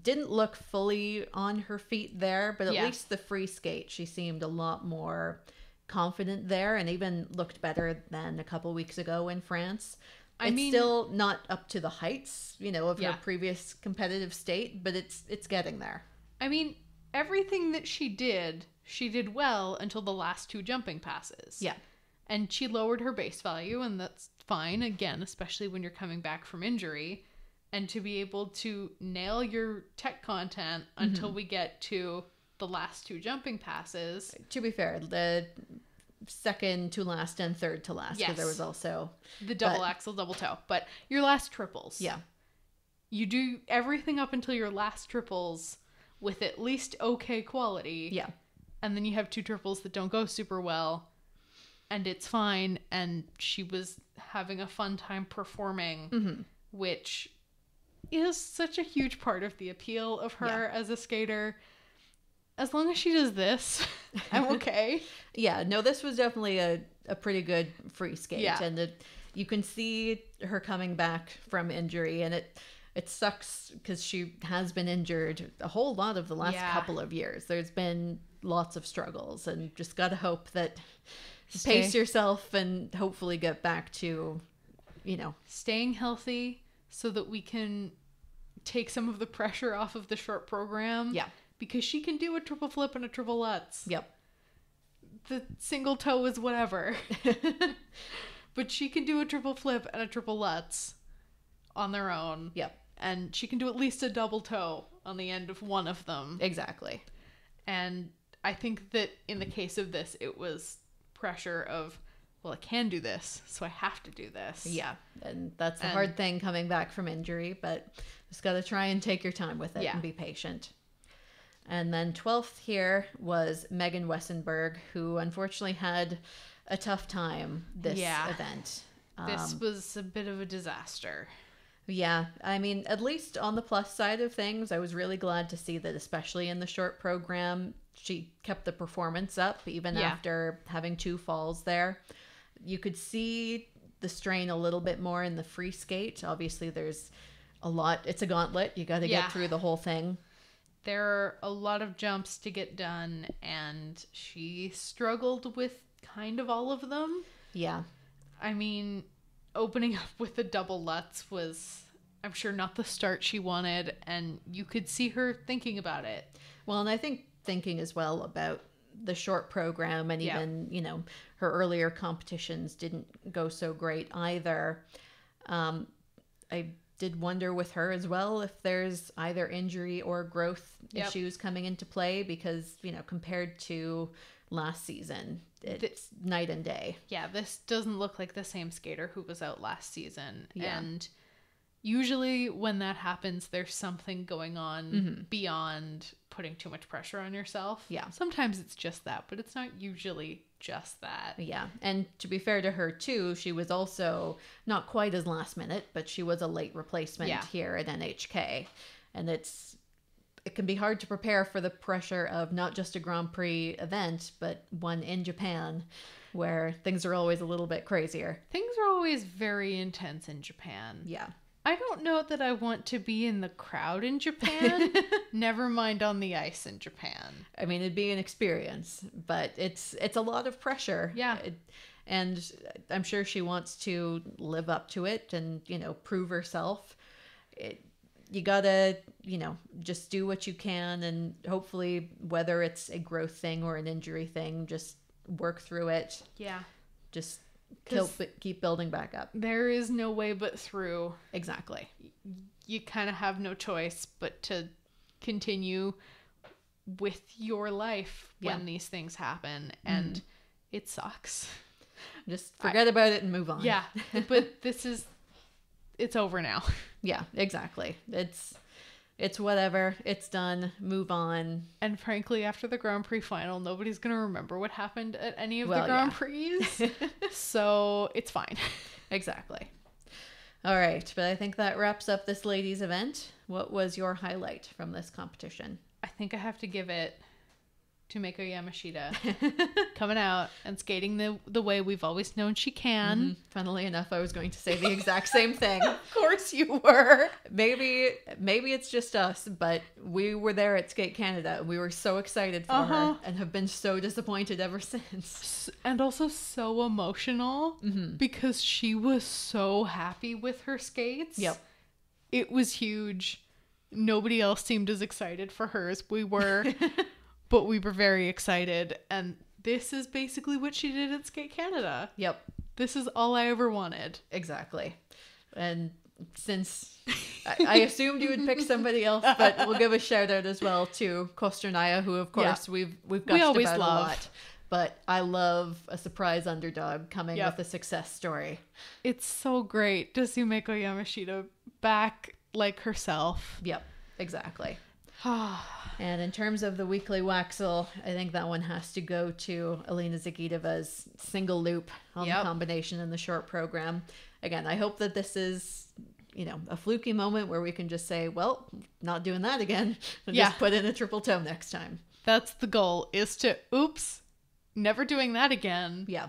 didn't look fully on her feet there, but at least the free skate, she seemed a lot more confident there and even looked better than a couple weeks ago in France. It's still not up to the heights, of her previous competitive state, but it's getting there. I mean, everything that she did well until the last 2 jumping passes. Yeah. And she lowered her base value, and that's fine, again, especially when you're coming back from injury. And to be able to nail your tech content until we get to the last 2 jumping passes. To be fair, the second to last and third to last, because there was also the double axel, double toe. But your last triples. Yeah. You do everything up until your last triples with at least okay quality. Yeah. And then you have 2 triples that don't go super well, and it's fine. And she was having a fun time performing, which is such a huge part of the appeal of her as a skater. As long as she does this, I'm okay. No, this was definitely a pretty good free skate. Yeah. And you can see her coming back from injury, and it sucks because she has been injured a whole lot of the last couple of years. There's been lots of struggles, and just gotta hope that pace yourself and hopefully get back to, staying healthy so that we can take some of the pressure off of the short program. Yeah. Because she can do a triple flip and a triple Lutz. Yep. The single toe is whatever. But she can do a triple flip and a triple Lutz on their own. Yep. And she can do at least a double toe on the end of one of them. Exactly. And I think that in the case of this, it was pressure of, well, I can do this, so I have to do this. Yeah. And that's the hard thing coming back from injury, but just got to try and take your time with it and be patient. And then 12th here was Megan Wessenberg, who unfortunately had a tough time this event. This was a bit of a disaster. Yeah, I mean, at least on the plus side of things, I was really glad to see that, especially in the short program, she kept the performance up even after having 2 falls there. You could see the strain a little bit more in the free skate. Obviously, there's a lot. It's a gauntlet. You got to get through the whole thing. There are a lot of jumps to get done, and she struggled with kind of all of them. Yeah. I mean, opening up with the double Lutz was, I'm sure, not the start she wanted, and you could see her thinking about it. Well, and I think thinking as well about the short program, and even, her earlier competitions didn't go so great either. I did wonder with her as well if there's either injury or growth issues coming into play, because, compared to last season, it's night and day. Yeah, this doesn't look like the same skater who was out last season. Yeah. And usually when that happens, there's something going on beyond putting too much pressure on yourself. Yeah. Sometimes it's just that, but it's not usually just that. Yeah. And to be fair to her too, she was also not quite as last minute, but she was a late replacement here at NHK. And it can be hard to prepare for the pressure of not just a Grand Prix event, but one in Japan. where things are always a little bit crazier. Things are always very intense in Japan. Yeah. I don't know that I want to be in the crowd in Japan. Never mind on the ice in Japan. I mean, it'd be an experience, but it's a lot of pressure. Yeah. And I'm sure she wants to live up to it and, prove herself. You gotta, just do what you can, and hopefully, whether it's a growth thing or an injury thing, just work through it. Yeah. Just keep building back up. There is no way but through. Exactly. You kind of have no choice but to continue with your life when these things happen, and it sucks. Just forget about it and move on. Yeah, but it's over now. Yeah, exactly. It's whatever. It's done. Move on. And frankly, after the Grand Prix final, nobody's going to remember what happened at any of the Grand Prix. So it's fine. Exactly. All right. But I think that wraps up this ladies' event. What was your highlight from this competition? I think I have to give it to Mako Yamashita coming out and skating the way we've always known she can. Mm-hmm. Funnily enough, I was going to say the exact same thing. Of course you were. Maybe it's just us, but we were there at Skate Canada. We were so excited for her and have been so disappointed ever since. And also so emotional because she was so happy with her skates. Yep. It was huge. Nobody else seemed as excited for her as we were. But we were very excited, and this is basically what she did at Skate Canada. Yep. This is all I ever wanted. Exactly. And since I assumed you would pick somebody else, but we'll give a shout out as well to Kosternaya, who of course we've gushed about a lot. But I love a surprise underdog coming with a success story. It's so great to see Mako Yamashita back like herself. Yep, exactly. And in terms of the weekly Waxel, I think that one has to go to Alina Zagitova's single loop on the combination in the short program. Again, I hope that this is, a fluky moment where we can just say, well, not doing that again. And just put in a triple toe next time. That's the goal, is to, never doing that again. Yeah.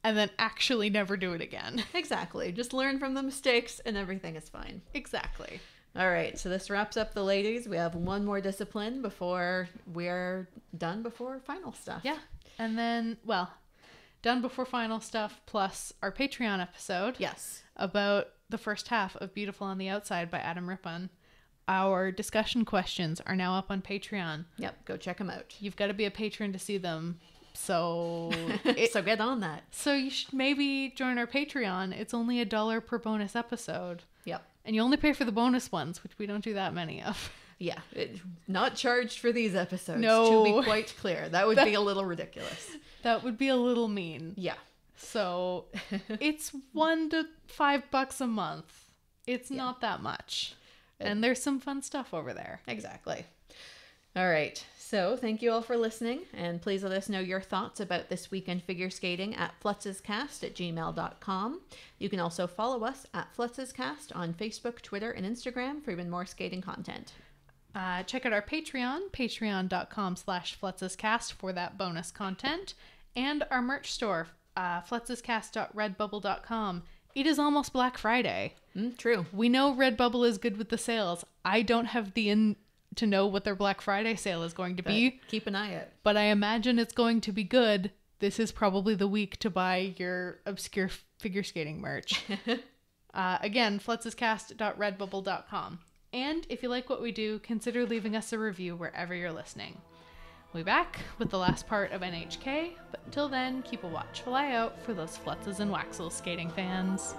And then actually never do it again. Exactly. Just learn from the mistakes and everything is fine. Exactly. All right, so this wraps up the ladies. We have one more discipline before we're done before final stuff. Yeah, and then, done before final stuff plus our Patreon episode. Yes. About the first half of Beautiful on the Outside by Adam Rippon. Our discussion questions are now up on Patreon. Yep, go check them out. You've got to be a patron to see them. So so get on that. So you should maybe join our Patreon. It's only $1 per bonus episode. Yep. And you only pay for the bonus ones, which we don't do that many of. Yeah. Not charged for these episodes. No. To be quite clear. That would be a little ridiculous. That would be a little mean. Yeah. So it's $1 to $5 a month. It's not that much. And there's some fun stuff over there. Exactly. All right. So thank you all for listening, and please let us know your thoughts about this week in figure skating at flutzescast@gmail.com. You can also follow us at Flutzescast on Facebook, Twitter, and Instagram for even more skating content. Check out our Patreon, patreon.com/flutzescast for that bonus content, and our merch store, flutzescast.redbubble.com. It is almost Black Friday. True. We know Redbubble is good with the sales. I don't have the to know what their Black Friday sale is going to be. Keep an eye out. But I imagine it's going to be good. This is probably the week to buy your obscure figure skating merch. Again, flutzescast.redbubble.com. And if you like what we do, consider leaving us a review wherever you're listening. We'll be back with the last part of NHK, but until then, keep a watchful eye out for those Flutzes and Waxels skating fans.